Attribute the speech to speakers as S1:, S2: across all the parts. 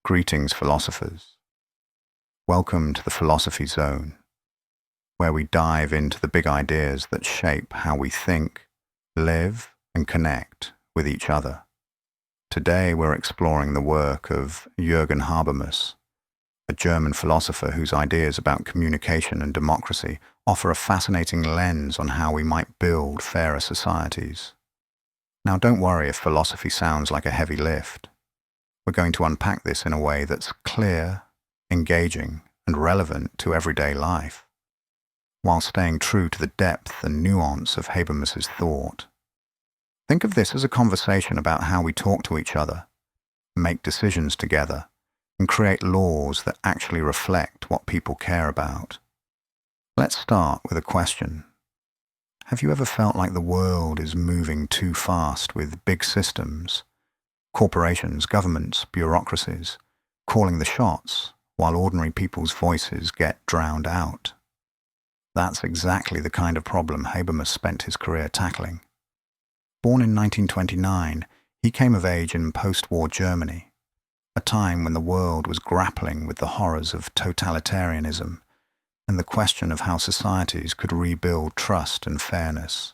S1: Greetings, philosophers. Welcome to the Philosophy Zone, where we dive into the big ideas that shape how we think, live, and connect with each other. Today we're exploring the work of Jürgen Habermas, a German philosopher whose ideas about communication and democracy offer a fascinating lens on how we might build fairer societies. Now, don't worry if philosophy sounds like a heavy lift. We're going to unpack this in a way that's clear, engaging, and relevant to everyday life, while staying true to the depth and nuance of Habermas's thought. Think of this as a conversation about how we talk to each other, make decisions together, and create laws that actually reflect what people care about. Let's start with a question. Have you ever felt like the world is moving too fast with big systems, corporations, governments, bureaucracies, calling the shots while ordinary people's voices get drowned out? That's exactly the kind of problem Habermas spent his career tackling. Born in 1929, he came of age in post-war Germany, a time when the world was grappling with the horrors of totalitarianism and the question of how societies could rebuild trust and fairness.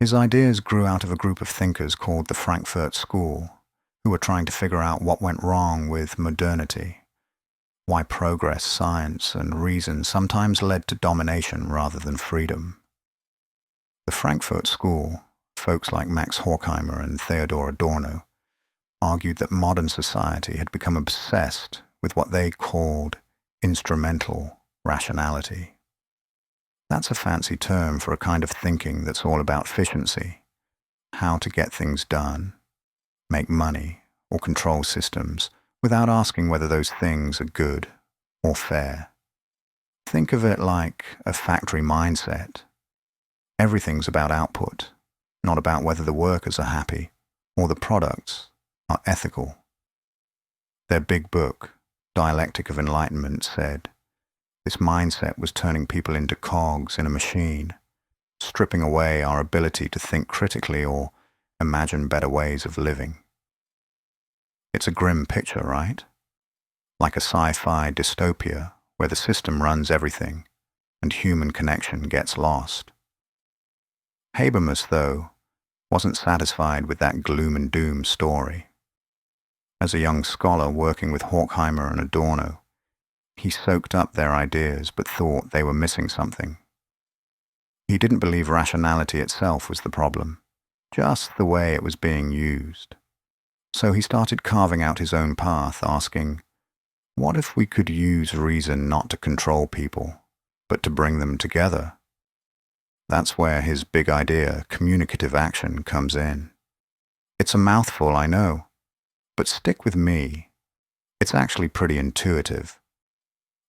S1: His ideas grew out of a group of thinkers called the Frankfurt School, who were trying to figure out what went wrong with modernity, why progress, science, and reason sometimes led to domination rather than freedom. The Frankfurt School, folks like Max Horkheimer and Theodor Adorno, argued that modern society had become obsessed with what they called instrumental rationality. That's a fancy term for a kind of thinking that's all about efficiency, how to get things done, make money, or control systems without asking whether those things are good or fair. Think of it like a factory mindset. Everything's about output, not about whether the workers are happy or the products are ethical. Their big book, Dialectic of Enlightenment, said, this mindset was turning people into cogs in a machine, stripping away our ability to think critically or imagine better ways of living. It's a grim picture, right? Like a sci-fi dystopia where the system runs everything and human connection gets lost. Habermas, though, wasn't satisfied with that gloom and doom story. As a young scholar working with Horkheimer and Adorno, he soaked up their ideas but thought they were missing something. He didn't believe rationality itself was the problem, just the way it was being used. So he started carving out his own path, asking, what if we could use reason not to control people, but to bring them together? That's where his big idea, communicative action, comes in. It's a mouthful, I know, but stick with me. It's actually pretty intuitive.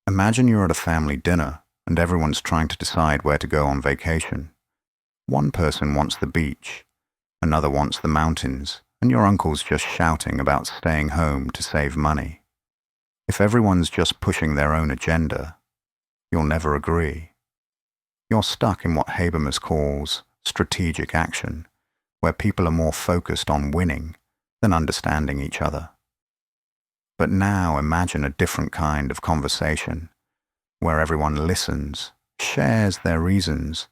S1: Imagine you're at a family dinner and everyone's trying to decide where to go on vacation. One person wants the beach, another wants the mountains, and your uncle's just shouting about staying home to save money. If everyone's just pushing their own agenda, you'll never agree. You're stuck in what Habermas calls strategic action, where people are more focused on winning than understanding each other. But now imagine a different kind of conversation, where everyone listens, shares their reasons,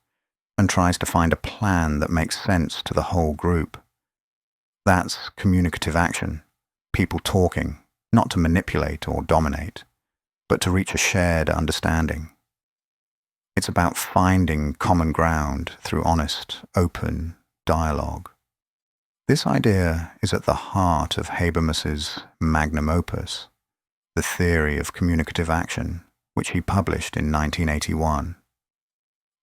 S1: and tries to find a plan that makes sense to the whole group. That's communicative action, people talking, not to manipulate or dominate, but to reach a shared understanding. It's about finding common ground through honest, open dialogue. This idea is at the heart of Habermas's magnum opus, The Theory of Communicative Action, which he published in 1981.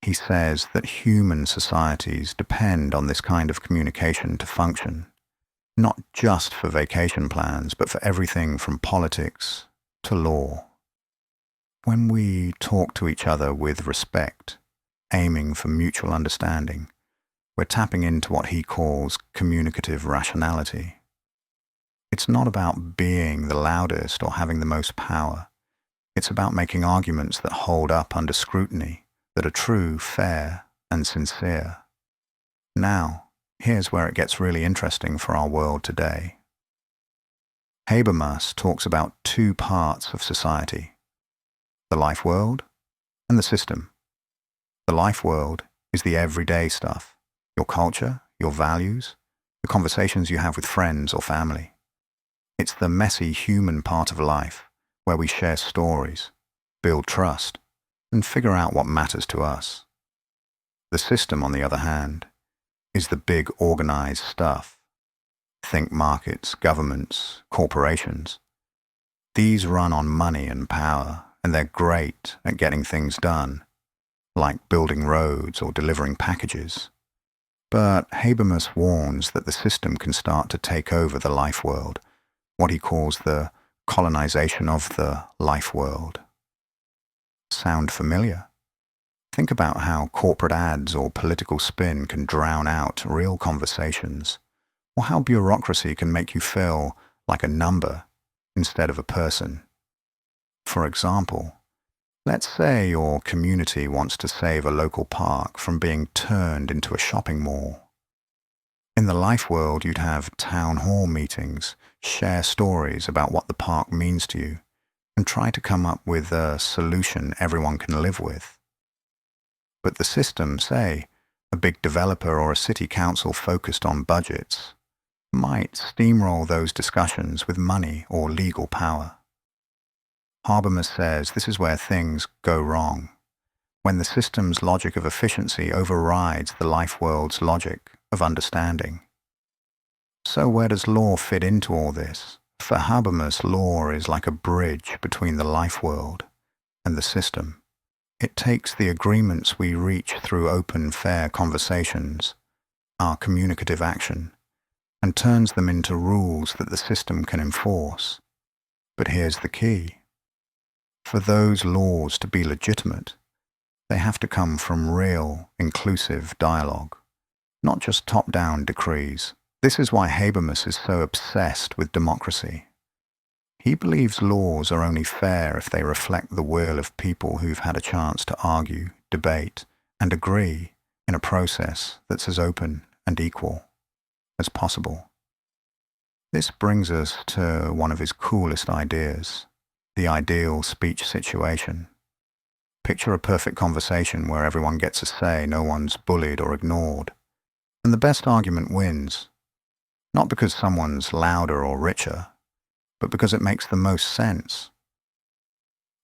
S1: He says that human societies depend on this kind of communication to function, not just for vacation plans, but for everything from politics to law. When we talk to each other with respect, aiming for mutual understanding, we're tapping into what he calls communicative rationality. It's not about being the loudest or having the most power. It's about making arguments that hold up under scrutiny, that are true, fair, and sincere. Now, here's where it gets really interesting for our world today. Habermas talks about two parts of society: the life world and the system. The life world is the everyday stuff, your culture, your values, the conversations you have with friends or family. It's the messy human part of life where we share stories, build trust, and figure out what matters to us. The system, on the other hand, is the big organized stuff. Think markets, governments, corporations. These run on money and power, and they're great at getting things done, like building roads or delivering packages. But Habermas warns that the system can start to take over the life world, what he calls the colonization of the life world. Sound familiar? Think about how corporate ads or political spin can drown out real conversations, or how bureaucracy can make you feel like a number instead of a person. For example, let's say your community wants to save a local park from being turned into a shopping mall. In the life world, you'd have town hall meetings, share stories about what the park means to you, and try to come up with a solution everyone can live with. But the system, say, a big developer or a city council focused on budgets, might steamroll those discussions with money or legal power. Habermas says this is where things go wrong, when the system's logic of efficiency overrides the life world's logic of understanding. So where does law fit into all this? For Habermas, law is like a bridge between the life world and the system. It takes the agreements we reach through open, fair conversations, our communicative action, and turns them into rules that the system can enforce. But here's the key. For those laws to be legitimate, they have to come from real, inclusive dialogue, not just top-down decrees. This is why Habermas is so obsessed with democracy. He believes laws are only fair if they reflect the will of people who've had a chance to argue, debate, and agree in a process that's as open and equal as possible. This brings us to one of his coolest ideas, the ideal speech situation. Picture a perfect conversation where everyone gets a say, no one's bullied or ignored, and the best argument wins. Not because someone's louder or richer, but because it makes the most sense.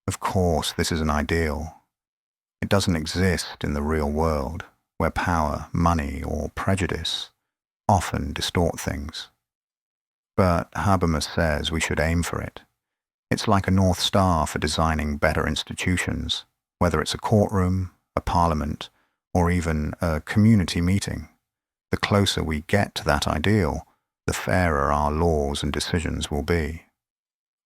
S1: Of course, this is an ideal. It doesn't exist in the real world, where power, money, or prejudice often distort things. But Habermas says we should aim for it. It's like a North Star for designing better institutions, whether it's a courtroom, a parliament, or even a community meeting. The closer we get to that ideal, the fairer our laws and decisions will be.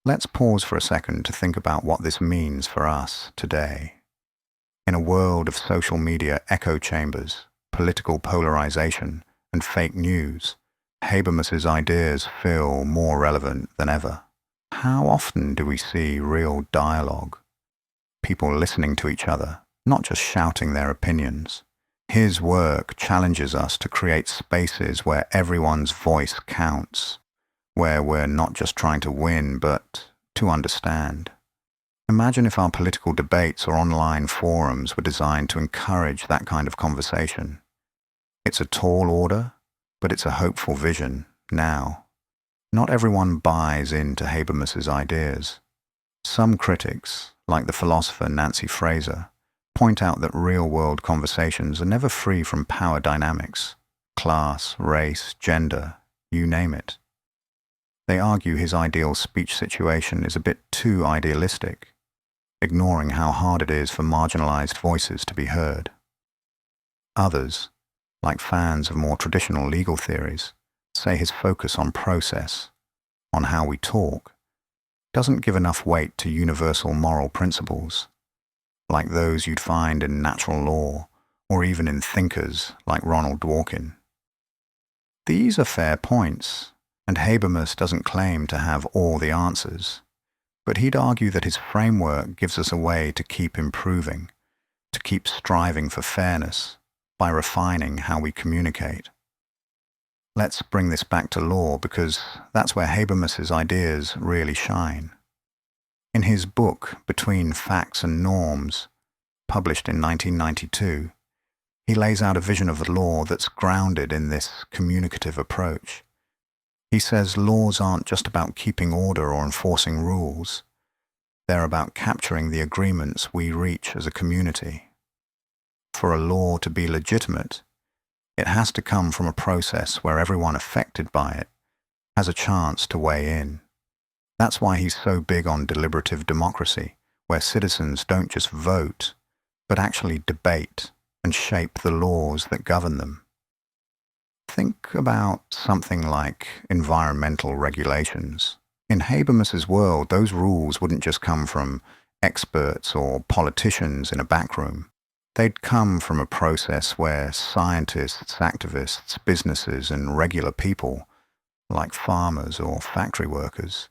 S1: Let's pause for a second to think about what this means for us today. In a world of social media echo chambers, political polarization, and fake news, Habermas's ideas feel more relevant than ever. How often do we see real dialogue? People listening to each other, not just shouting their opinions. His work challenges us to create spaces where everyone's voice counts, where we're not just trying to win, but to understand. Imagine if our political debates or online forums were designed to encourage that kind of conversation. It's a tall order, but it's a hopeful vision now. Not everyone buys into Habermas's ideas. Some critics, like the philosopher Nancy Fraser, point out that real-world conversations are never free from power dynamics, class, race, gender, you name it. They argue his ideal speech situation is a bit too idealistic, ignoring how hard it is for marginalized voices to be heard. Others, like fans of more traditional legal theories, say his focus on process, on how we talk, doesn't give enough weight to universal moral principles, like those you'd find in natural law or even in thinkers like Ronald Dworkin. These are fair points, and Habermas doesn't claim to have all the answers, but he'd argue that his framework gives us a way to keep improving, to keep striving for fairness by refining how we communicate. Let's bring this back to law because that's where Habermas's ideas really shine. In his book, Between Facts and Norms, published in 1992, he lays out a vision of the law that's grounded in this communicative approach. He says laws aren't just about keeping order or enforcing rules. They're about capturing the agreements we reach as a community. For a law to be legitimate, it has to come from a process where everyone affected by it has a chance to weigh in. That's why he's so big on deliberative democracy, where citizens don't just vote, but actually debate and shape the laws that govern them. Think about something like environmental regulations. In Habermas's world, those rules wouldn't just come from experts or politicians in a back room. They'd come from a process where scientists, activists, businesses, and regular people, like farmers or factory workers,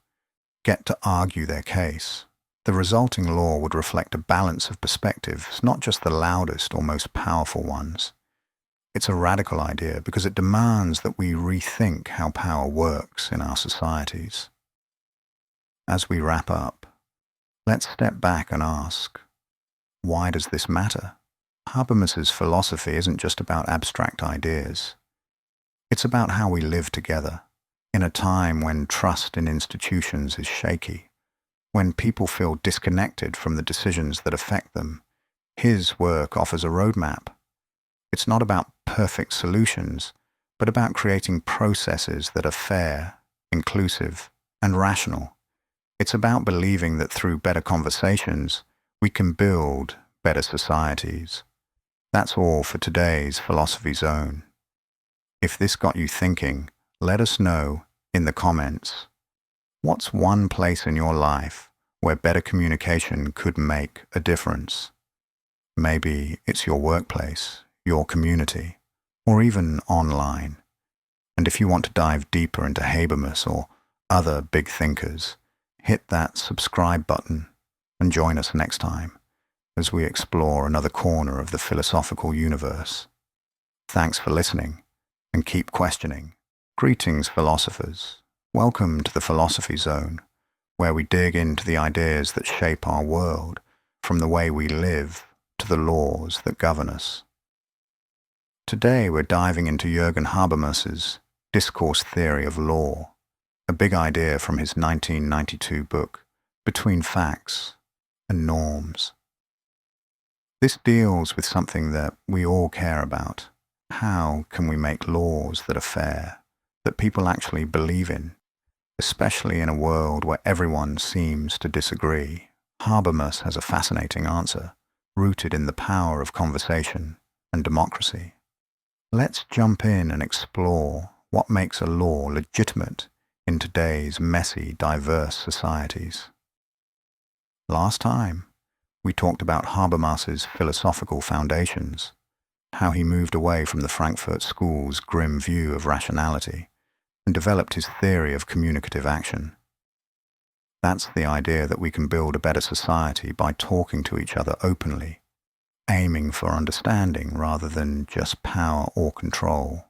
S1: get to argue their case. The resulting law would reflect a balance of perspectives, not just the loudest or most powerful ones. It's a radical idea because it demands that we rethink how power works in our societies. As we wrap up, let's step back and ask, why does this matter? Habermas's philosophy isn't just about abstract ideas. It's about how we live together in a time when trust in institutions is shaky, when people feel disconnected from the decisions that affect them. His work offers a roadmap. It's not about perfect solutions, but about creating processes that are fair, inclusive, and rational. It's about believing that through better conversations, we can build better societies. That's all for today's Philosophy Zone. If this got you thinking, let us know in the comments. What's one place in your life where better communication could make a difference? Maybe it's your workplace, your community, or even online. And if you want to dive deeper into Habermas or other big thinkers, hit that subscribe button and join us next time as we explore another corner of the philosophical universe. Thanks for listening, and keep questioning. Greetings, philosophers. Welcome to the Philosophy Zone, where we dig into the ideas that shape our world, from the way we live to the laws that govern us. Today we're diving into Jürgen Habermas's discourse theory of law, a big idea from his 1992 book, Between Facts and Norms. This deals with something that we all care about. How can we make laws that are fair, that people actually believe in, especially in a world where everyone seems to disagree? Habermas has a fascinating answer, rooted in the power of conversation and democracy. Let's jump in and explore what makes a law legitimate in today's messy, diverse societies. Last time, we talked about Habermas's philosophical foundations, how he moved away from the Frankfurt School's grim view of rationality and developed his theory of communicative action. That's the idea that we can build a better society by talking to each other openly, aiming for understanding rather than just power or control.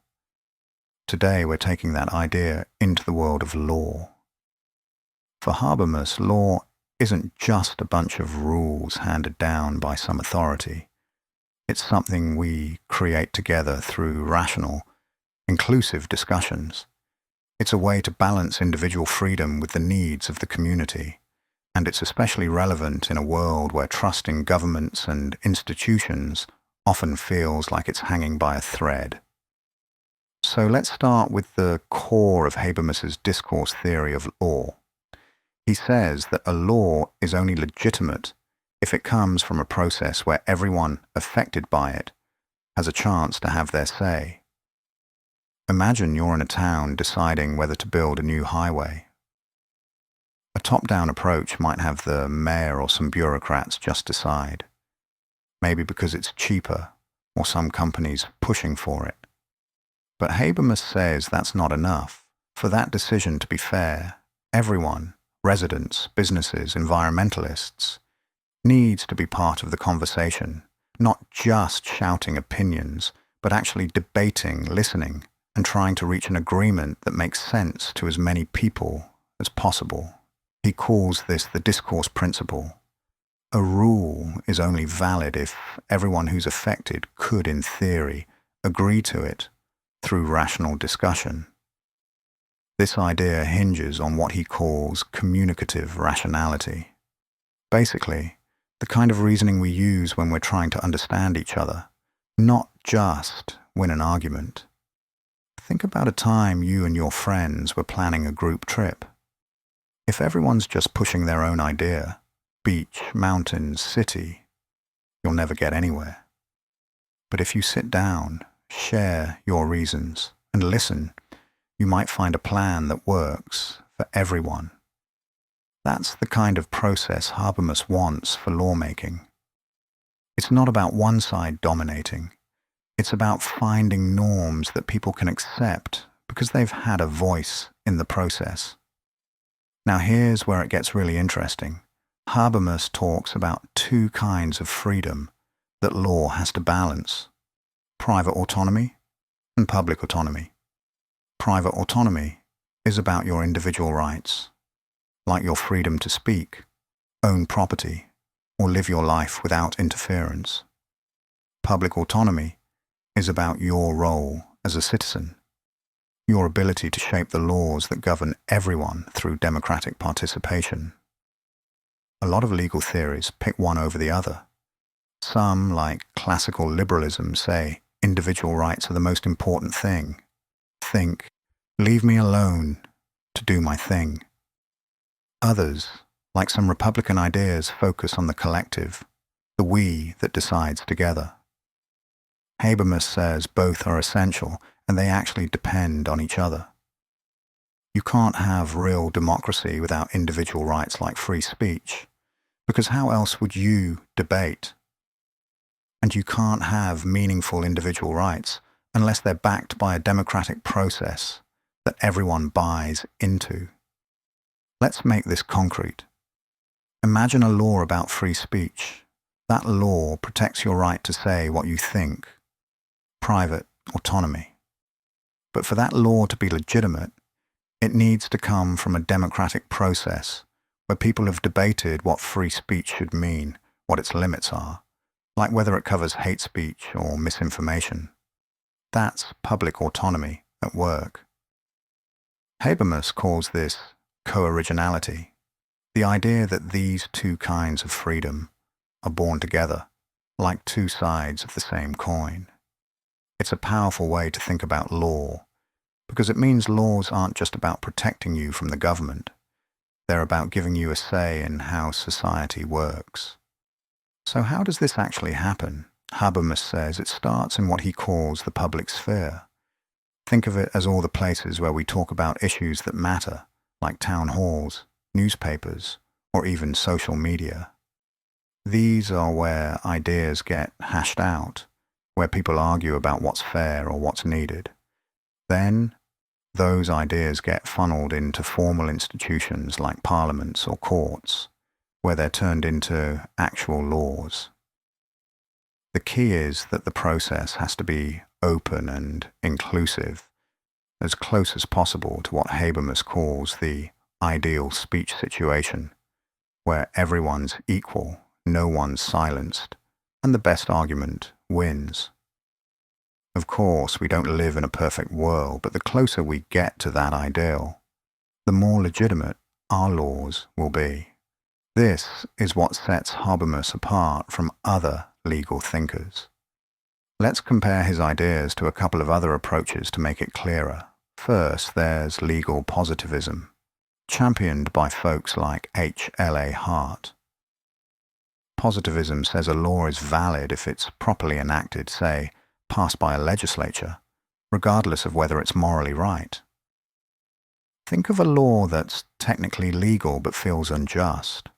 S1: Today we're taking that idea into the world of law. For Habermas, law isn't just a bunch of rules handed down by some authority. It's something we create together through rational, inclusive discussions. It's a way to balance individual freedom with the needs of the community, and it's especially relevant in a world where trust in governments and institutions often feels like it's hanging by a thread. So let's start with the core of Habermas's discourse theory of law. He says that a law is only legitimate if it comes from a process where everyone affected by it has a chance to have their say. Imagine you're in a town deciding whether to build a new highway. A top-down approach might have the mayor or some bureaucrats just decide, maybe because it's cheaper or some companies pushing for it. But Habermas says that's not enough. For that decision to be fair, everyone, residents, businesses, environmentalists, needs to be part of the conversation, not just shouting opinions, but actually debating, listening, and trying to reach an agreement that makes sense to as many people as possible. He calls this the discourse principle. A rule is only valid if everyone who's affected could, in theory, agree to it through rational discussion. This idea hinges on what he calls communicative rationality. Basically, the kind of reasoning we use when we're trying to understand each other, not just win an argument. Think about a time you and your friends were planning a group trip. If everyone's just pushing their own idea, beach, mountains, city, you'll never get anywhere. But if you sit down, share your reasons, and listen, you might find a plan that works for everyone. That's the kind of process Habermas wants for lawmaking. It's not about one side dominating. It's about finding norms that people can accept because they've had a voice in the process. Now here's where it gets really interesting. Habermas talks about two kinds of freedom that law has to balance: private autonomy and public autonomy. Private autonomy is about your individual rights, like your freedom to speak, own property, or live your life without interference. Public autonomy is about your role as a citizen, your ability to shape the laws that govern everyone through democratic participation. A lot of legal theories pick one over the other. Some, like classical liberalism, say individual rights are the most important thing. Think, leave me alone to do my thing. Others, like some Republican ideas, focus on the collective, the we that decides together. Habermas says both are essential and they actually depend on each other. You can't have real democracy without individual rights like free speech, because how else would you debate? And you can't have meaningful individual rights unless they're backed by a democratic process that everyone buys into. Let's make this concrete. Imagine a law about free speech. That law protects your right to say what you think. Private autonomy. But for that law to be legitimate, it needs to come from a democratic process where people have debated what free speech should mean, what its limits are, like whether it covers hate speech or misinformation. That's public autonomy at work. Habermas calls this co-originality, the idea that these two kinds of freedom are born together, like two sides of the same coin. It's a powerful way to think about law, because it means laws aren't just about protecting you from the government. They're about giving you a say in how society works. So how does this actually happen? Habermas says it starts in what he calls the public sphere. Think of it as all the places where we talk about issues that matter, like town halls, newspapers, or even social media. These are where ideas get hashed out, where people argue about what's fair or what's needed. Then, those ideas get funneled into formal institutions like parliaments or courts, where they're turned into actual laws. The key is that the process has to be open and inclusive, as close as possible to what Habermas calls the ideal speech situation, where everyone's equal, no one's silenced, and the best argument wins. Of course, we don't live in a perfect world, but the closer we get to that ideal, the more legitimate our laws will be. This is what sets Habermas apart from other legal thinkers. Let's compare his ideas to a couple of other approaches to make it clearer. First, there's legal positivism, championed by folks like H.L.A. Hart. Positivism says a law is valid if it's properly enacted, say, passed by a legislature, regardless of whether it's morally right. Think of a law that's technically legal but feels unjust,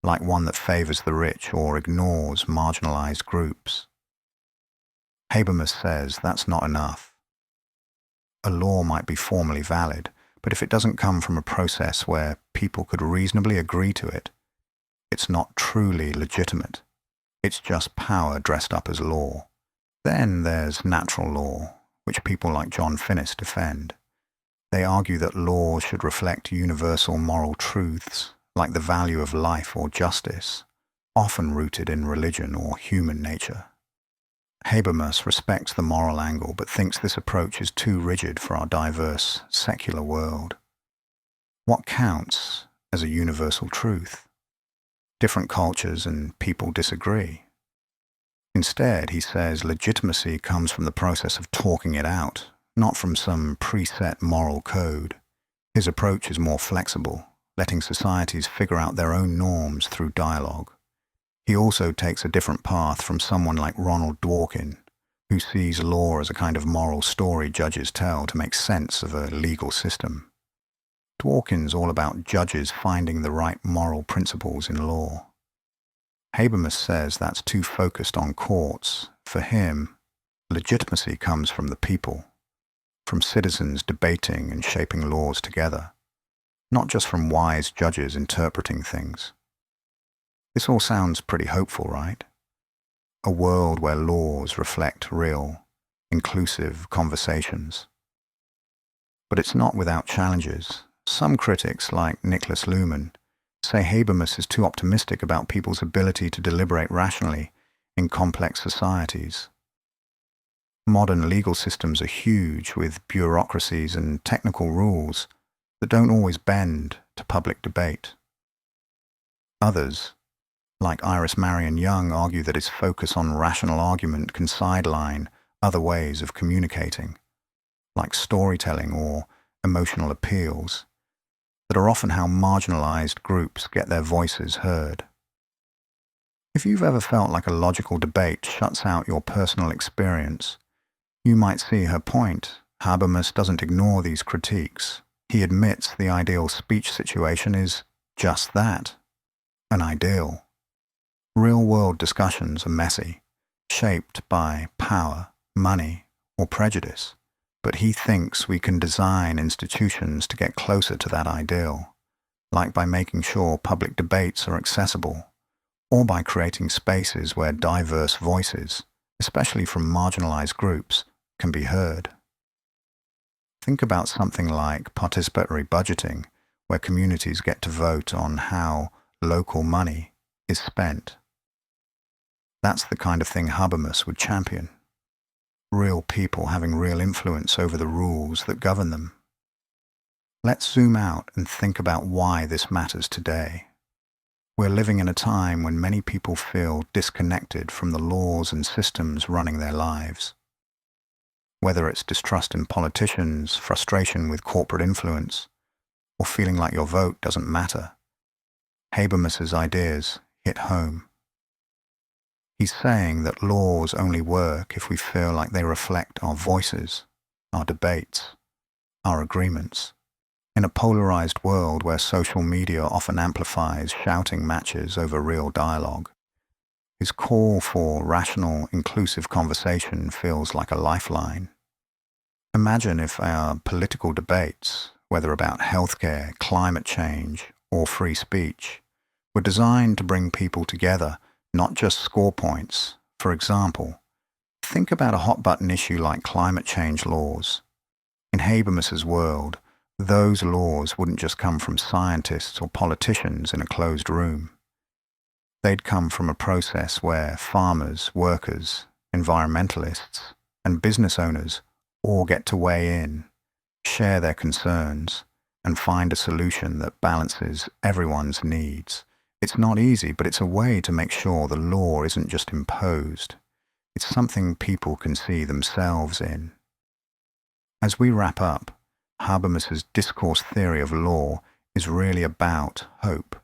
S1: like one that favors the rich or ignores marginalized groups. Habermas says that's not enough. A law might be formally valid, but if it doesn't come from a process where people could reasonably agree to it, it's not truly legitimate. It's just power dressed up as law. Then there's natural law, which people like John Finnis defend. They argue that laws should reflect universal moral truths, like the value of life or justice, often rooted in religion or human nature. Habermas respects the moral angle but thinks this approach is too rigid for our diverse, secular world. What counts as a universal truth? Different cultures and people disagree. Instead, he says legitimacy comes from the process of talking it out, not from some preset moral code. His approach is more flexible, letting societies figure out their own norms through dialogue. He also takes a different path from someone like Ronald Dworkin, who sees law as a kind of moral story judges tell to make sense of a legal system. Dworkin's all about judges finding the right moral principles in law. Habermas says that's too focused on courts. For him, legitimacy comes from the people, from citizens debating and shaping laws together, not just from wise judges interpreting things. This all sounds pretty hopeful, right? A world where laws reflect real, inclusive conversations. But it's not without challenges. Some critics, like Niklas Luhmann, say Habermas is too optimistic about people's ability to deliberate rationally in complex societies. Modern legal systems are huge, with bureaucracies and technical rules that don't always bend to public debate. Others, like Iris Marion Young, argue that his focus on rational argument can sideline other ways of communicating, like storytelling or emotional appeals, that are often how marginalized groups get their voices heard. If you've ever felt like a logical debate shuts out your personal experience, you might see her point. Habermas doesn't ignore these critiques. He admits the ideal speech situation is just that, an ideal. Real-world discussions are messy, shaped by power, money, or prejudice, but he thinks we can design institutions to get closer to that ideal, like by making sure public debates are accessible, or by creating spaces where diverse voices, especially from marginalized groups, can be heard. Think about something like participatory budgeting, where communities get to vote on how local money is spent. That's the kind of thing Habermas would champion. Real people having real influence over the rules that govern them. Let's zoom out and think about why this matters today. We're living in a time when many people feel disconnected from the laws and systems running their lives. Whether it's distrust in politicians, frustration with corporate influence, or feeling like your vote doesn't matter, Habermas's ideas hit home. He's saying that laws only work if we feel like they reflect our voices, our debates, our agreements. In a polarized world where social media often amplifies shouting matches over real dialogue, his call for rational, inclusive conversation feels like a lifeline. Imagine if our political debates, whether about healthcare, climate change, or free speech, were designed to bring people together, not just score points. For example, think about a hot-button issue like climate change laws. In Habermas's world, those laws wouldn't just come from scientists or politicians in a closed room. They'd come from a process where farmers, workers, environmentalists, and business owners all get to weigh in, share their concerns, and find a solution that balances everyone's needs. It's not easy, but it's a way to make sure the law isn't just imposed. It's something people can see themselves in. As we wrap up, Habermas's discourse theory of law is really about hope.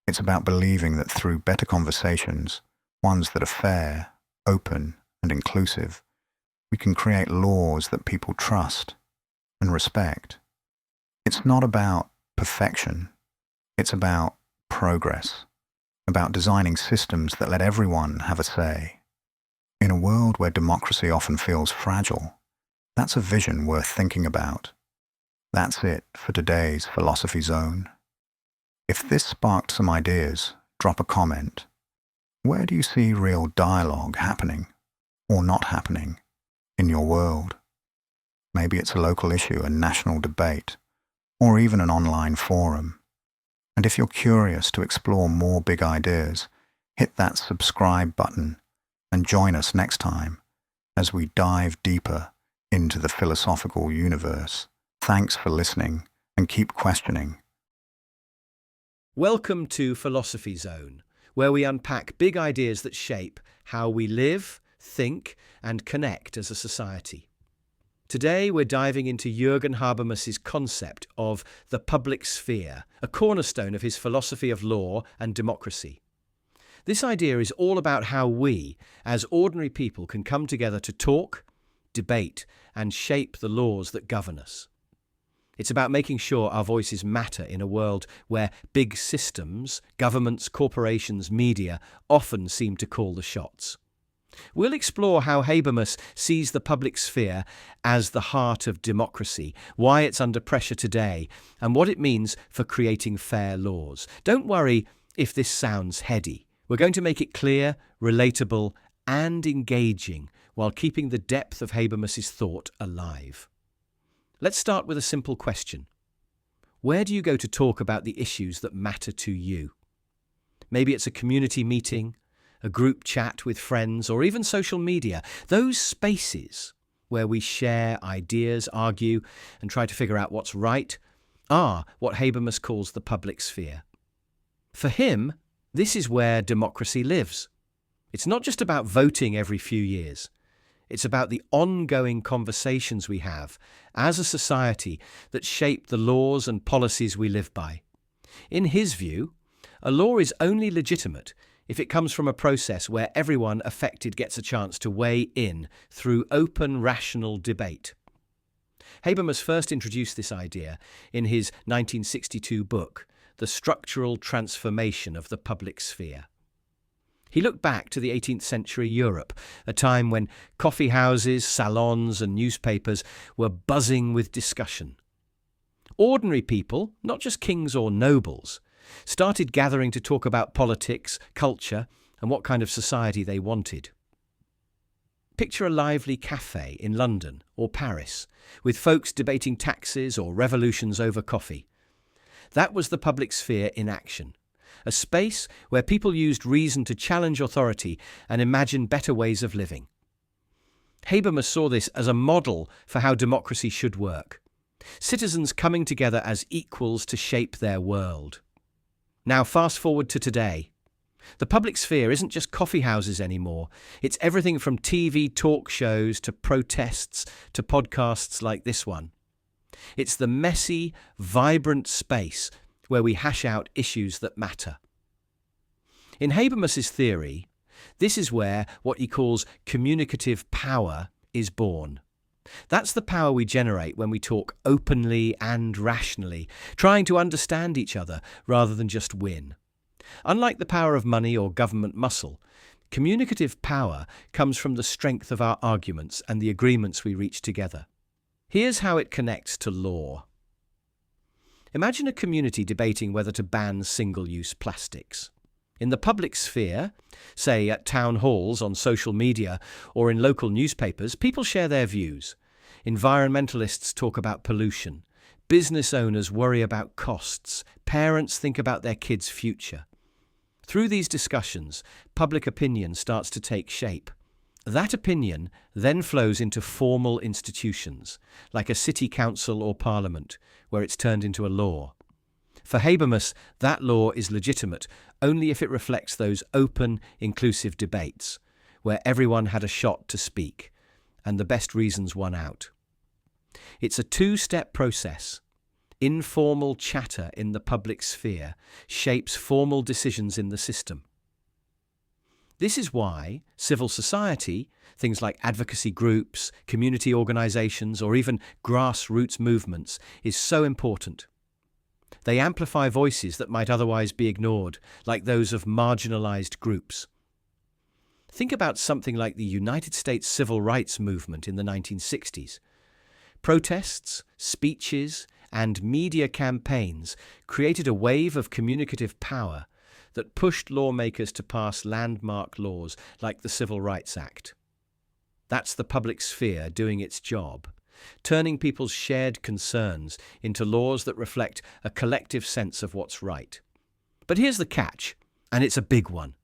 S1: It's about believing that through better conversations, ones that are fair, open, and inclusive, we can create laws that people trust and respect. It's not about perfection. It's about progress, about designing systems that let everyone have a say. In a world where democracy often feels fragile, that's a vision worth thinking about. That's it for today's Philosophy Zone. If this sparked some ideas, drop a comment. Where do you see real dialogue happening or not happening in your world? Maybe it's a local issue, a national debate, or even an online forum. And if you're curious to explore more big ideas, hit that subscribe button and join us next time as we dive deeper into the philosophical universe. Thanks for listening and keep questioning.
S2: Welcome to Philosophy Zone, where we unpack big ideas that shape how we live, think, and connect as a society. Today, we're diving into Jürgen Habermas's concept of the public sphere, a cornerstone of his philosophy of law and democracy. This idea is all about how we, as ordinary people, can come together to talk, debate, and shape the laws that govern us. It's about making sure our voices matter in a world where big systems, governments, corporations, media often seem to call the shots. We'll explore how Habermas sees the public sphere as the heart of democracy, why it's under pressure today, and what it means for creating fair laws. Don't worry if this sounds heady. We're going to make it clear, relatable, and engaging while keeping the depth of Habermas's thought alive. Let's start with a simple question. Where do you go to talk about the issues that matter to you? Maybe it's a community meeting, a group chat with friends, or even social media. Those spaces where we share ideas, argue, and try to figure out what's right are what Habermas calls the public sphere. For him, this is where democracy lives. It's not just about voting every few years. It's about the ongoing conversations we have as a society that shape the laws and policies we live by. In his view, a law is only legitimate if it comes from a process where everyone affected gets a chance to weigh in through open, rational debate. Habermas first introduced this idea in his 1962 book, The Structural Transformation of the Public Sphere. He looked back to the 18th century Europe, a time when coffee houses, salons, and newspapers were buzzing with discussion. Ordinary people, not just kings or nobles, started gathering to talk about politics, culture, and what kind of society they wanted. Picture a lively cafe in London or Paris, with folks debating taxes or revolutions over coffee. That was the public sphere in action. A space where people used reason to challenge authority and imagine better ways of living. Habermas saw this as a model for how democracy should work. Citizens coming together as equals to shape their world. Now fast forward to today. The public sphere isn't just coffee houses anymore. It's everything from TV talk shows to protests to podcasts like this one. It's the messy, vibrant space where we hash out issues that matter. In Habermas's theory, this is where what he calls communicative power is born. That's the power we generate when we talk openly and rationally, trying to understand each other rather than just win. Unlike the power of money or government muscle, communicative power comes from the strength of our arguments and the agreements we reach together. Here's how it connects to law. Imagine a community debating whether to ban single-use plastics. In the public sphere, say at town halls, on social media, or in local newspapers, people share their views. Environmentalists talk about pollution. Business owners worry about costs. Parents think about their kids' future. Through these discussions, public opinion starts to take shape. That opinion then flows into formal institutions, like a city council or parliament, where it's turned into a law. For Habermas, that law is legitimate only if it reflects those open, inclusive debates, where everyone had a shot to speak, and the best reasons won out. It's a two-step process. Informal chatter in the public sphere shapes formal decisions in the system. This is why civil society, things like advocacy groups, community organisations, or even grassroots movements, is so important. They amplify voices that might otherwise be ignored, like those of marginalised groups. Think about something like the United States civil rights movement in the 1960s. Protests, speeches, and media campaigns created a wave of communicative power that pushed lawmakers to pass landmark laws like the Civil Rights Act. That's the public sphere doing its job, turning people's shared concerns into laws that reflect a collective sense of what's right. But here's the catch, and it's a big one.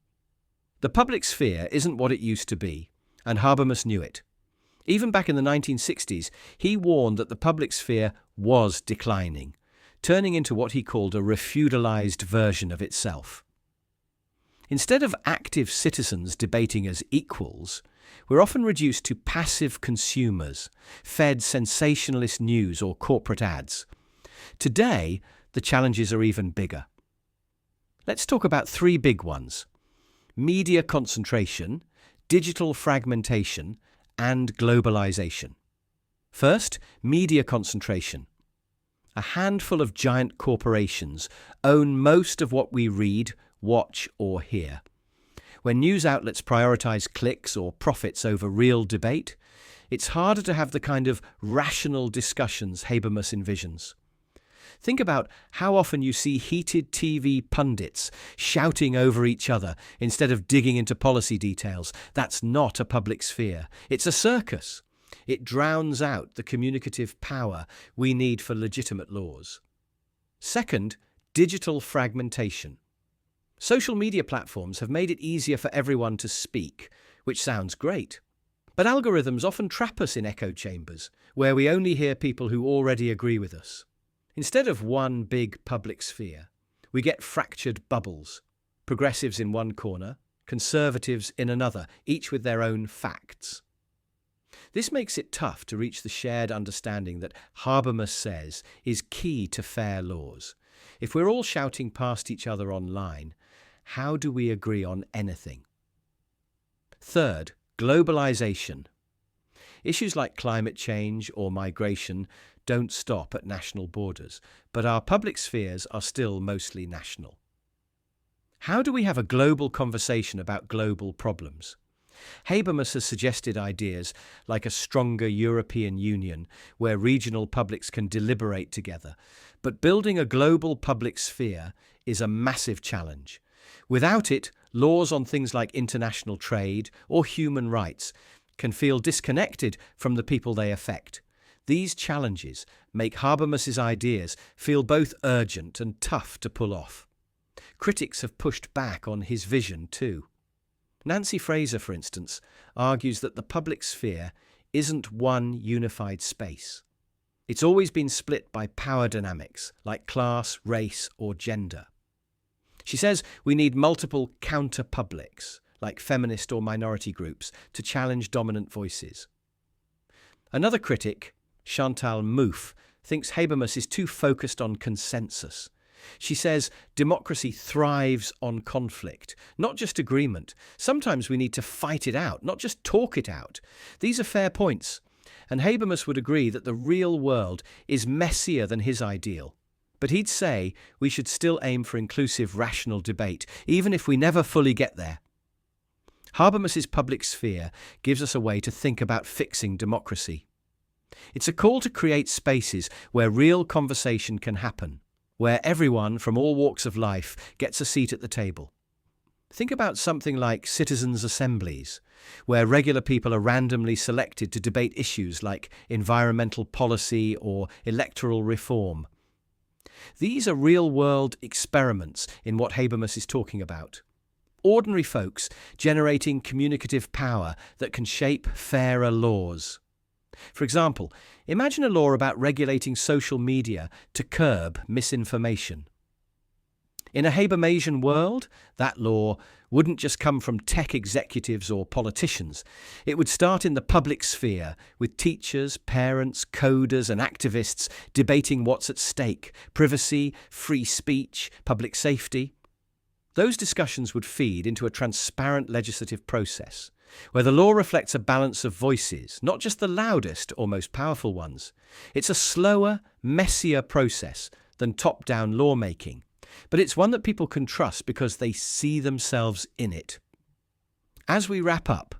S2: The public sphere isn't what it used to be, and Habermas knew it. Even back in the 1960s, he warned that the public sphere was declining, turning into what he called a refeudalized version of itself. Instead of active citizens debating as equals, we're often reduced to passive consumers, fed sensationalist news or corporate ads. Today, the challenges are even bigger. Let's talk about three big ones: media concentration, digital fragmentation, and globalization. First, media concentration. A handful of giant corporations own most of what we read, watch, or hear. When news outlets prioritize clicks or profits over real debate, it's harder to have the kind of rational discussions Habermas envisions. Think about how often you see heated TV pundits shouting over each other instead of digging into policy details. That's not a public sphere. It's a circus. It drowns out the communicative power we need for legitimate laws. Second, digital fragmentation. Social media platforms have made it easier for everyone to speak, which sounds great. But algorithms often trap us in echo chambers, where we only hear people who already agree with us. Instead of one big public sphere, we get fractured bubbles. Progressives in one corner, conservatives in another, each with their own facts. This makes it tough to reach the shared understanding that Habermas says is key to fair laws. If we're all shouting past each other online, how do we agree on anything? Third, globalization. Issues like climate change or migration don't stop at national borders, but our public spheres are still mostly national. How do we have a global conversation about global problems? Habermas has suggested ideas like a stronger European Union where regional publics can deliberate together, but building a global public sphere is a massive challenge. Without it, laws on things like international trade or human rights can feel disconnected from the people they affect. These challenges make Habermas's ideas feel both urgent and tough to pull off. Critics have pushed back on his vision too. Nancy Fraser, for instance, argues that the public sphere isn't one unified space. It's always been split by power dynamics like class, race, or gender. She says we need multiple counter-publics, like feminist or minority groups, to challenge dominant voices. Another critic, Chantal Mouffe, thinks Habermas is too focused on consensus. She says democracy thrives on conflict, not just agreement. Sometimes we need to fight it out, not just talk it out. These are fair points, and Habermas would agree that the real world is messier than his ideal. But he'd say we should still aim for inclusive, rational debate, even if we never fully get there. Habermas's public sphere gives us a way to think about fixing democracy. It's a call to create spaces where real conversation can happen, where everyone from all walks of life gets a seat at the table. Think about something like citizens' assemblies, where regular people are randomly selected to debate issues like environmental policy or electoral reform. These are real-world experiments in what Habermas is talking about. Ordinary folks generating communicative power that can shape fairer laws. For example, imagine a law about regulating social media to curb misinformation. In a Habermasian world, that law wouldn't just come from tech executives or politicians. It would start in the public sphere, with teachers, parents, coders, and activists debating what's at stake: privacy, free speech, public safety. Those discussions would feed into a transparent legislative process, where the law reflects a balance of voices, not just the loudest or most powerful ones. It's a slower, messier process than top-down lawmaking, but it's one that people can trust because they see themselves in it. As we wrap up,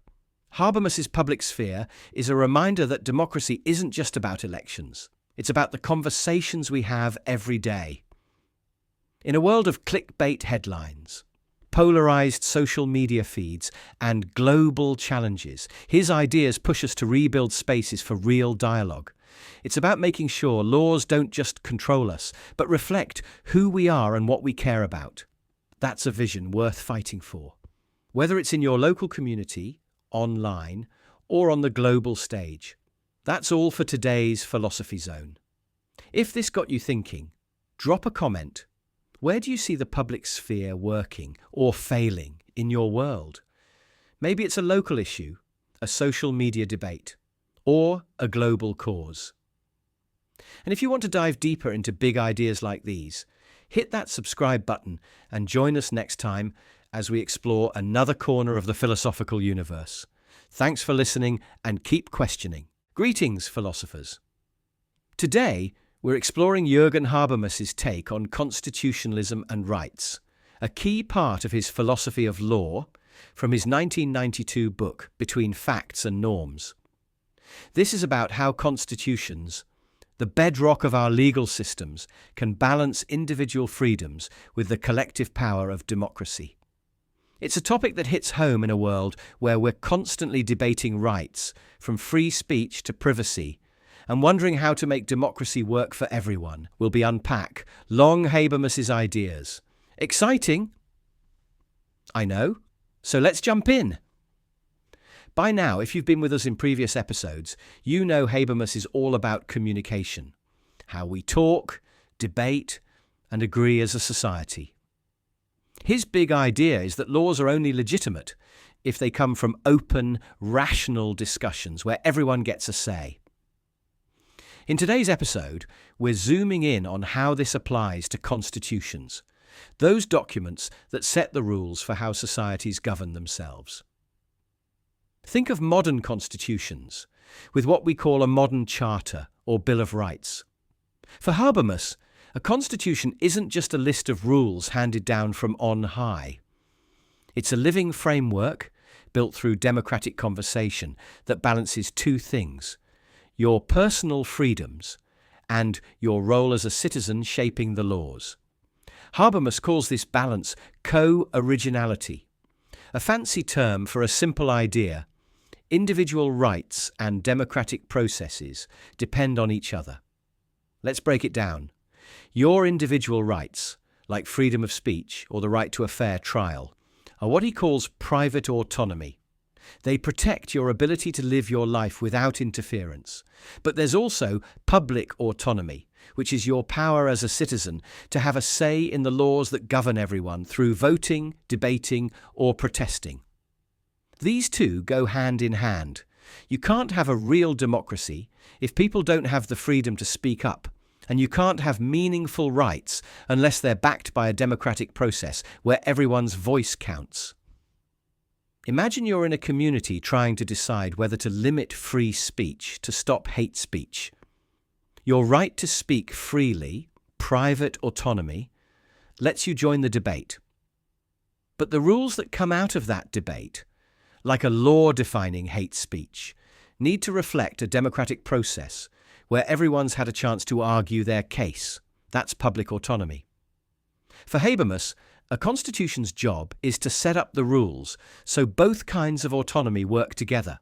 S2: Habermas's public sphere is a reminder that democracy isn't just about elections. It's about the conversations we have every day. In a world of clickbait headlines, polarized social media feeds, and global challenges, his ideas push us to rebuild spaces for real dialogue. It's about making sure laws don't just control us, but reflect who we are and what we care about. That's a vision worth fighting for. Whether it's in your local community, online, or on the global stage. That's all for today's Philosophy Zone. If this got you thinking, drop a comment. Where do you see the public sphere working or failing in your world? Maybe it's a local issue, a social media debate, or a global cause. And if you want to dive deeper into big ideas like these, hit that subscribe button and join us next time as we explore another corner of the philosophical universe. Thanks for listening and keep questioning. Greetings, philosophers. Today, we're exploring Jürgen Habermas's take on constitutionalism and rights, a key part of his philosophy of law from his 1992 book, Between Facts and Norms. This is about how constitutions, the bedrock of our legal systems, can balance individual freedoms with the collective power of democracy. It's a topic that hits home in a world where we're constantly debating rights, from free speech to privacy, and wondering how to make democracy work for everyone. We'll unpack Long Habermas's ideas. Exciting? I know. So let's jump in. By now, if you've been with us in previous episodes, you know Habermas is all about communication, how we talk, debate, and agree as a society. His big idea is that laws are only legitimate if they come from open, rational discussions where everyone gets a say. In today's episode, we're zooming in on how this applies to constitutions, those documents that set the rules for how societies govern themselves. Think of modern constitutions, with what we call a modern charter or Bill of Rights. For Habermas, a constitution isn't just a list of rules handed down from on high. It's a living framework built through democratic conversation that balances two things: your personal freedoms and your role as a citizen shaping the laws. Habermas calls this balance co-originality, a fancy term for a simple idea. Individual rights and democratic processes depend on each other. Let's break it down. Your individual rights, like freedom of speech or the right to a fair trial, are what he calls private autonomy. They protect your ability to live your life without interference. But there's also public autonomy, which is your power as a citizen to have a say in the laws that govern everyone through voting, debating, or protesting. These two go hand in hand. You can't have a real democracy if people don't have the freedom to speak up, and you can't have meaningful rights unless they're backed by a democratic process where everyone's voice counts. Imagine you're in a community trying to decide whether to limit free speech to stop hate speech. Your right to speak freely, private autonomy, lets you join the debate. But the rules that come out of that debate, like a law defining hate speech, need to reflect a democratic process where everyone's had a chance to argue their case. That's public autonomy. For Habermas, a constitution's job is to set up the rules so both kinds of autonomy work together.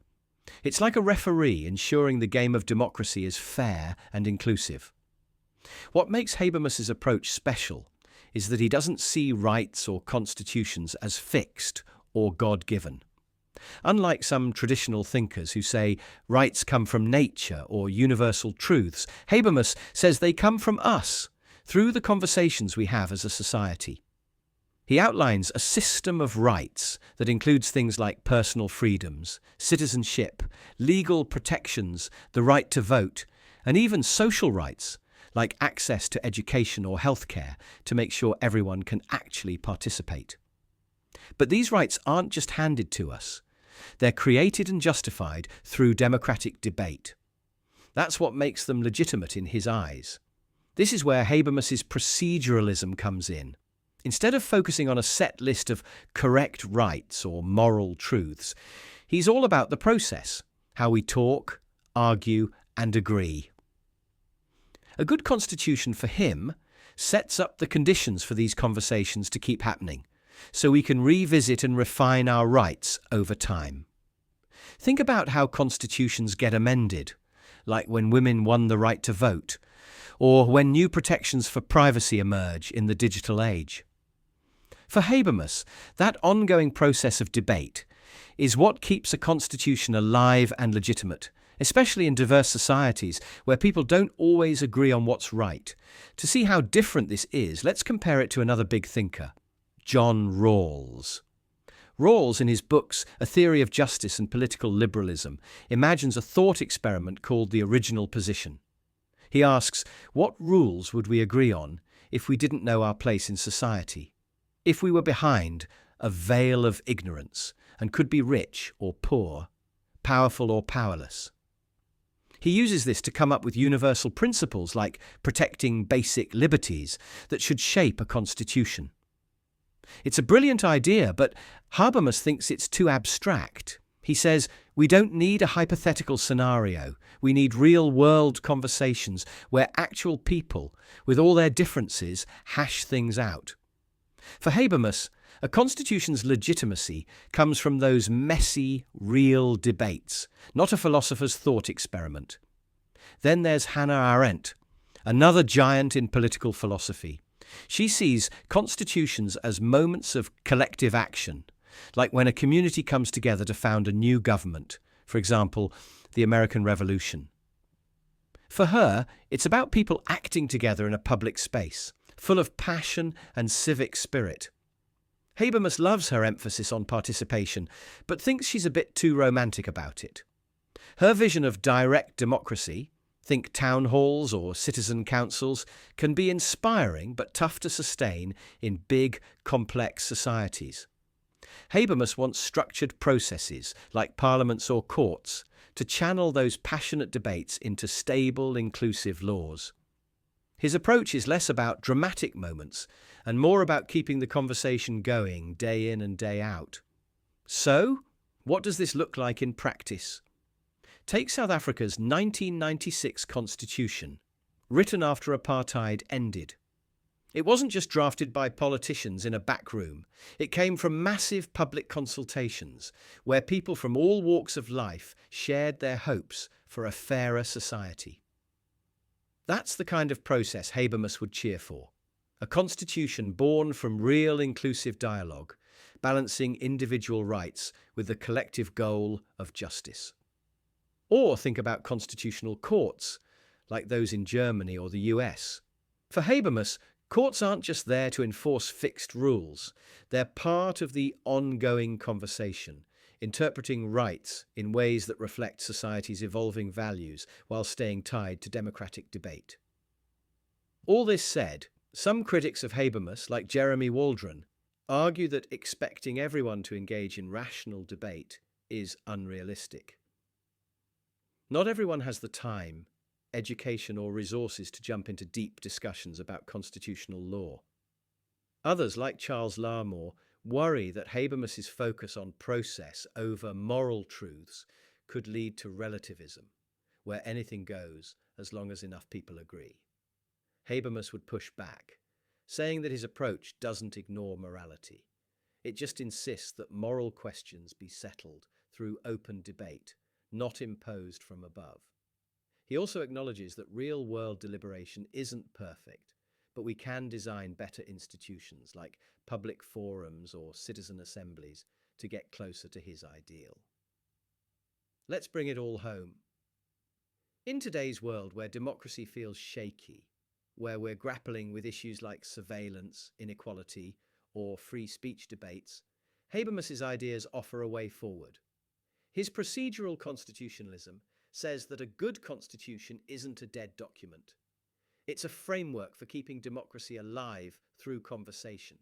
S2: It's like a referee ensuring the game of democracy is fair and inclusive. What makes Habermas's approach special is that he doesn't see rights or constitutions as fixed or God-given. Unlike some traditional thinkers who say rights come from nature or universal truths, Habermas says they come from us, through the conversations we have as a society. He outlines a system of rights that includes things like personal freedoms, citizenship, legal protections, the right to vote, and even social rights, like access to education or healthcare, to make sure everyone can actually participate. But these rights aren't just handed to us. They're created and justified through democratic debate. That's what makes them legitimate in his eyes. This is where Habermas's proceduralism comes in. Instead of focusing on a set list of correct rights or moral truths, he's all about the process, how we talk, argue, and agree. A good constitution for him sets up the conditions for these conversations to keep happening, so we can revisit and refine our rights over time. Think about how constitutions get amended, like when women won the right to vote, or when new protections for privacy emerge in the digital age. For Habermas, that ongoing process of debate is what keeps a constitution alive and legitimate, especially in diverse societies where people don't always agree on what's right. To see how different this is, let's compare it to another big thinker, John Rawls. Rawls, in his books A Theory of Justice and Political Liberalism, imagines a thought experiment called the original position. He asks, what rules would we agree on if we didn't know our place in society? If we were behind a veil of ignorance and could be rich or poor, powerful or powerless? He uses this to come up with universal principles like protecting basic liberties that should shape a constitution. It's a brilliant idea, but Habermas thinks it's too abstract. He says, we don't need a hypothetical scenario. We need real-world conversations where actual people, with all their differences, hash things out. For Habermas, a constitution's legitimacy comes from those messy, real debates, not a philosopher's thought experiment. Then there's Hannah Arendt, another giant in political philosophy. She sees constitutions as moments of collective action, like when a community comes together to found a new government, for example, the American Revolution. For her, it's about people acting together in a public space, full of passion and civic spirit. Habermas loves her emphasis on participation, but thinks she's a bit too romantic about it. Her vision of direct democracy, think town halls or citizen councils, can be inspiring but tough to sustain in big, complex societies. Habermas wants structured processes, like parliaments or courts, to channel those passionate debates into stable, inclusive laws. His approach is less about dramatic moments and more about keeping the conversation going day in and day out. So, what does this look like in practice? Take South Africa's 1996 constitution, written after apartheid ended. It wasn't just drafted by politicians in a back room. It came from massive public consultations, where people from all walks of life shared their hopes for a fairer society. That's the kind of process Habermas would cheer for. A constitution born from real inclusive dialogue, balancing individual rights with the collective goal of justice. Or think about constitutional courts, like those in Germany or the US. For Habermas, courts aren't just there to enforce fixed rules. They're part of the ongoing conversation, interpreting rights in ways that reflect society's evolving values while staying tied to democratic debate. All this said, some critics of Habermas, like Jeremy Waldron, argue that expecting everyone to engage in rational debate is unrealistic. Not everyone has the time, education, or resources to jump into deep discussions about constitutional law. Others, like Charles Larmore, worry that Habermas's focus on process over moral truths could lead to relativism, where anything goes as long as enough people agree. Habermas would push back, saying that his approach doesn't ignore morality. It just insists that moral questions be settled through open debate, not imposed from above. He also acknowledges that real-world deliberation isn't perfect, but we can design better institutions like public forums or citizen assemblies to get closer to his ideal. Let's bring it all home. In today's world where democracy feels shaky, where we're grappling with issues like surveillance, inequality, or free speech debates, Habermas's ideas offer a way forward. His procedural constitutionalism says that a good constitution isn't a dead document. It's a framework for keeping democracy alive through conversation.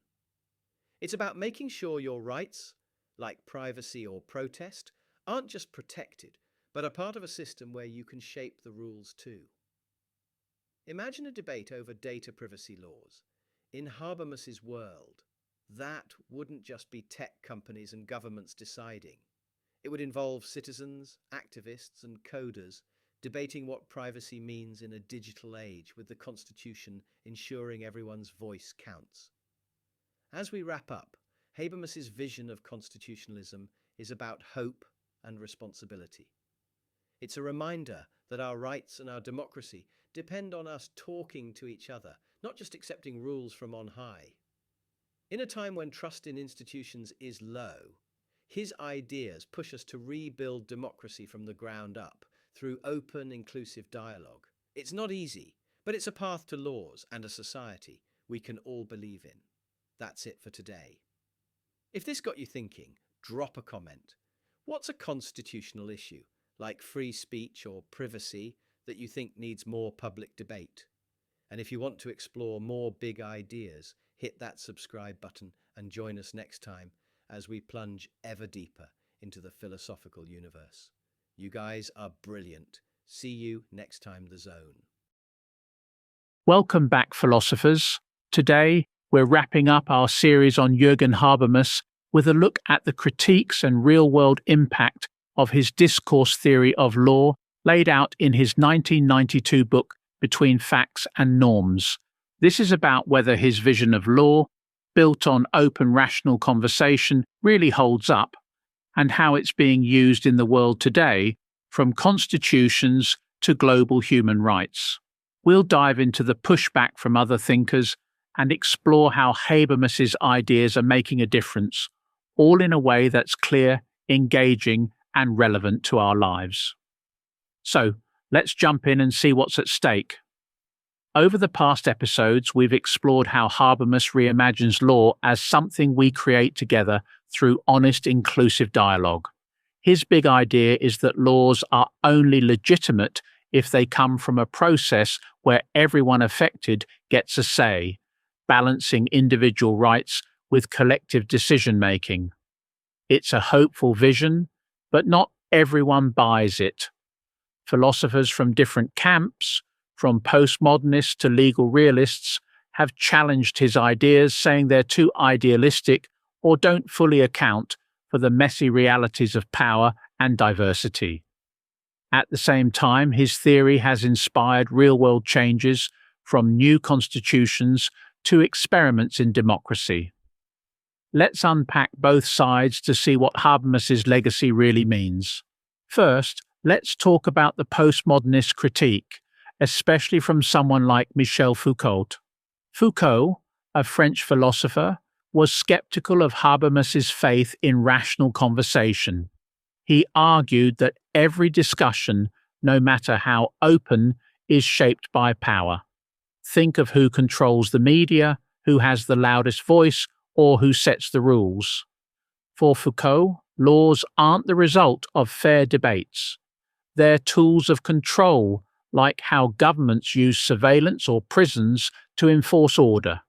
S2: It's about making sure your rights, like privacy or protest, aren't just protected, but are part of a system where you can shape the rules too. Imagine a debate over data privacy laws. In Habermas's world, that wouldn't just be tech companies and governments deciding. It would involve citizens, activists, and coders debating what privacy means in a digital age, with the Constitution ensuring everyone's voice counts. As we wrap up, Habermas's vision of constitutionalism is about hope and responsibility. It's a reminder that our rights and our democracy depend on us talking to each other, not just accepting rules from on high. In a time when trust in institutions is low, his ideas push us to rebuild democracy from the ground up through open, inclusive dialogue. It's not easy, but it's a path to laws and a society we can all believe in. That's it for today. If this got you thinking, drop a comment. What's a constitutional issue, like free speech or privacy, that you think needs more public debate? And if you want to explore more big ideas, hit that subscribe button and join us next time as we plunge ever deeper into the philosophical universe. You guys are brilliant. See you next time, The Zone.
S3: Welcome back, philosophers. Today, we're wrapping up our series on Jürgen Habermas with a look at the critiques and real-world impact of his discourse theory of law laid out in his 1992 book, Between Facts and Norms. This is about whether his vision of law, built on open rational conversation, really holds up, and how it's being used in the world today, from constitutions to global human rights. We'll dive into the pushback from other thinkers and explore how Habermas's ideas are making a difference, all in a way that's clear, engaging, and relevant to our lives. So, let's jump in and see what's at stake. Over the past episodes, we've explored how Habermas reimagines law as something we create together through honest, inclusive dialogue. His big idea is that laws are only legitimate if they come from a process where everyone affected gets a say, balancing individual rights with collective decision-making. It's a hopeful vision, but not everyone buys it. Philosophers from different camps, from postmodernists to legal realists, have challenged his ideas, saying they're too idealistic or don't fully account for the messy realities of power and diversity. At the same time, his theory has inspired real-world changes, from new constitutions to experiments in democracy. Let's unpack both sides to see what Habermas's legacy really means. First, let's talk about the postmodernist critique, especially from someone like Michel Foucault. Foucault, a French philosopher, was skeptical of Habermas's faith in rational conversation. He argued that every discussion, no matter how open, is shaped by power. Think of who controls the media, who has the loudest voice, or who sets the rules. For Foucault, laws aren't the result of fair debates. They're tools of control, like how governments use surveillance or prisons to enforce order.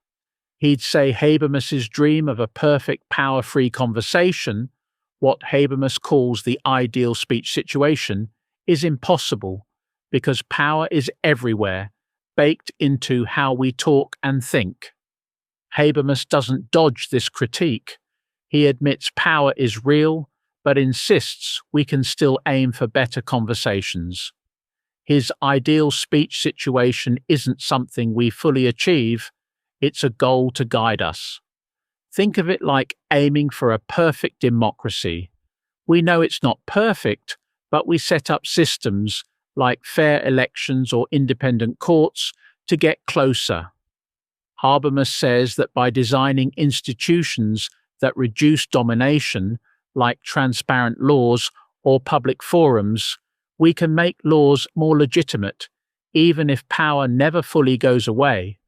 S3: He'd say Habermas's dream of a perfect power-free conversation, what Habermas calls the ideal speech situation, is impossible because power is everywhere, baked into how we talk and think. Habermas doesn't dodge this critique. He admits power is real, but insists we can still aim for better conversations. His ideal speech situation isn't something we fully achieve, it's a goal to guide us. Think of it like aiming for a perfect democracy. We know it's not perfect, but we set up systems like fair elections or independent courts to get closer. Habermas says that by designing institutions that reduce domination, like transparent laws or public forums, we can make laws more legitimate, even if power never fully goes away.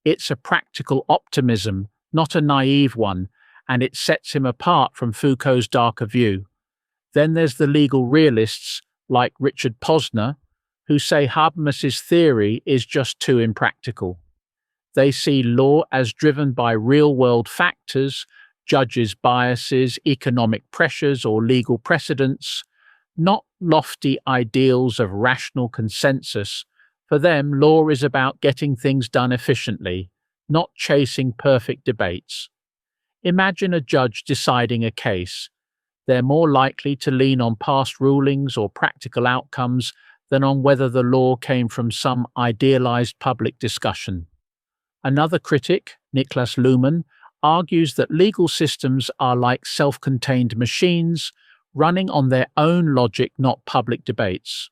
S3: It's a practical optimism, not a naive one, and it sets him apart from Foucault's darker view. Then there's the legal realists, like Richard Posner, who say Habermas's theory is just too impractical. They see law as driven by real-world factors, judges' biases, economic pressures, or legal precedents, not lofty ideals of rational consensus. For them, law is about getting things done efficiently, not chasing perfect debates. Imagine a judge deciding a case. They're more likely to lean on past rulings or practical outcomes than on whether the law came from some idealized public discussion. Another critic, Niklas Luhmann, argues that legal systems are like self-contained machines running on their own logic, not public debates.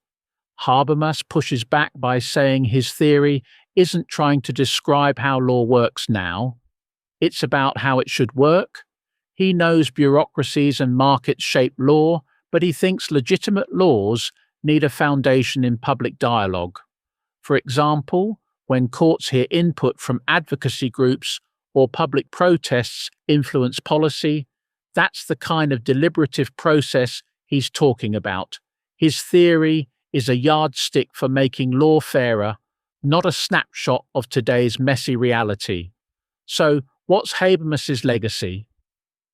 S3: Habermas pushes back by saying his theory isn't trying to describe how law works now. It's about how it should work. He knows bureaucracies and markets shape law, but he thinks legitimate laws need a foundation in public dialogue. For example, when courts hear input from advocacy groups or public protests influence policy, that's the kind of deliberative process he's talking about. His theory is a yardstick for making law fairer, not a snapshot of today's messy reality. So, what's Habermas's legacy?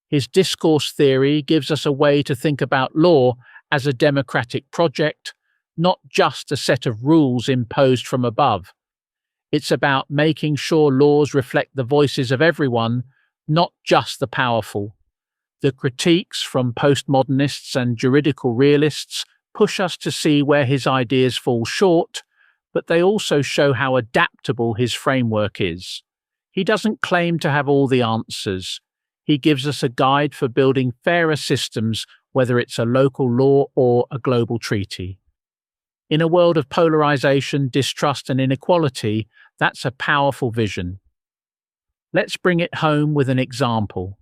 S3: His discourse theory gives us a way to think about law as a democratic project, not just a set of rules imposed from above. It's about making sure laws reflect the voices of everyone, not just the powerful. The critiques from postmodernists and juridical realists push us to see where his ideas fall short, but they also show how adaptable his framework is. He doesn't claim to have all the answers. He gives us a guide for building fairer systems, whether it's a local law or a global treaty. In a world of polarization, distrust, and inequality, that's a powerful vision. Let's bring it home with an example.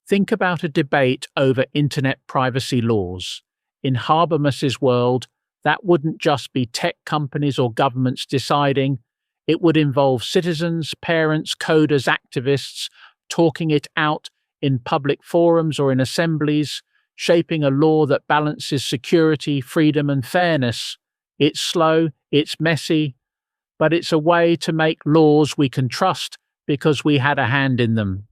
S3: Think about a debate over internet privacy laws. In Habermas's world, that wouldn't just be tech companies or governments deciding. It would involve citizens, parents, coders, activists, talking it out in public forums or in assemblies, shaping a law that balances security, freedom, and fairness. It's slow, it's messy, but it's a way to make laws we can trust because we had a hand in them.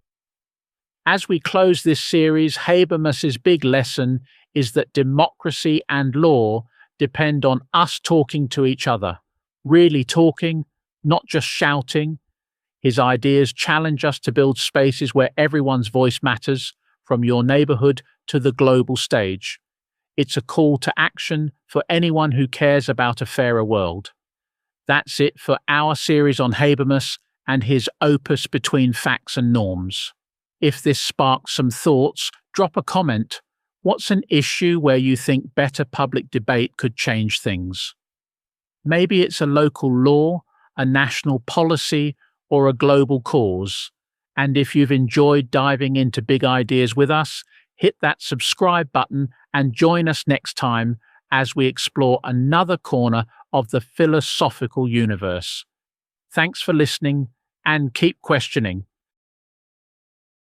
S3: As we close this series, Habermas's big lesson is that democracy and law depend on us talking to each other, really talking, not just shouting. His ideas challenge us to build spaces where everyone's voice matters, from your neighborhood to the global stage. It's a call to action for anyone who cares about a fairer world. That's it for our series on Habermas and his opus Between Facts and Norms. If this sparks some thoughts, drop a comment. What's an issue where you think better public debate could change things? Maybe it's a local law, a national policy, or a global cause. And if you've enjoyed diving into big ideas with us, hit that subscribe button and join us next time as we explore another corner of the philosophical universe. Thanks for listening and keep questioning.